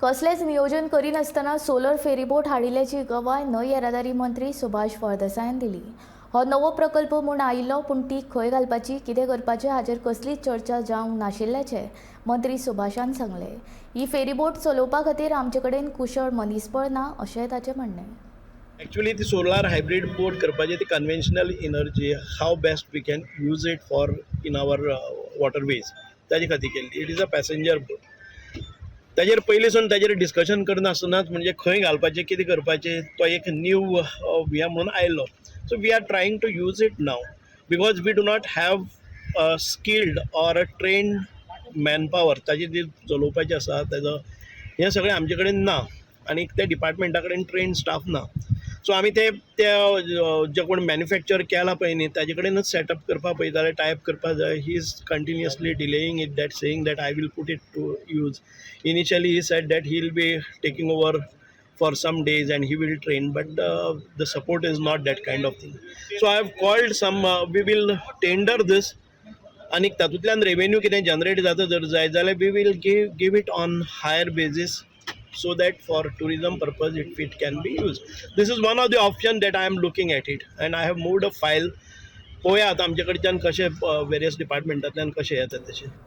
कसलेच नियोजन करिनासतना सोलर फेरीबोट हाडिल्ल्याची गवाय न्हय येरादारी मंत्री सुभाष फळदेसायान दिली। हो नवो प्रकल्प म्हूण आयिल्लो, पूण ती खंय घालपाची, कितें करपाचें हाचेर कसलीच चर्चा जावंक नाशिल्ल्याचें मंत्री सुभाषान सांगलें। ही फेरीबोट चलोवपा खातीर आमचे कडेन कुशळ मनीसबळ ना अशेंय ताचें म्हणणें। Actually, the solar hybrid boat करपाचे ती conventional energy, how best we can use it for in our waterways. ताजे खातीर केल्ली. It is a passenger boat. ताजेर पयलींसून ताजेर डिस्कशन करनासतनाच म्हणजे खंय घालपाचें, कितें करपाचें, तो एक न्यू ह्या म्हणून आयलो. So we are trying to use it now because we do not have skilled or a trained manpower. ताजेर जे चलोवपाचें आसा ताजो हें सगळें आमचे कडेन ना आनी त्या डिपार्टमेंटा कडेन ट्रेन स्टाफ ना. सो आमी ते जे कोण मॅन्युफॅक्चर केला पळय न्ही ताजे कडेनच सेटअप करपाक पळयताले, टायप करपाक जाय. He is continuously delaying it, that saying that I will put it to use. Initially he said that he will be taking over for some days and he will train, but the support is not that kind of thing. So I have called some, we will tender this आणि तातूंतल्यान revenue कितें generate जाता जर जाय जाल्यार we will give it on higher basis so that for tourism purpose it can be used. This is one of the option that I am looking at it and I have moved a file. पळोवया आतां आमचे कडच्यान कशें various डिपार्टमेंटांतल्यान कशें येता तशें.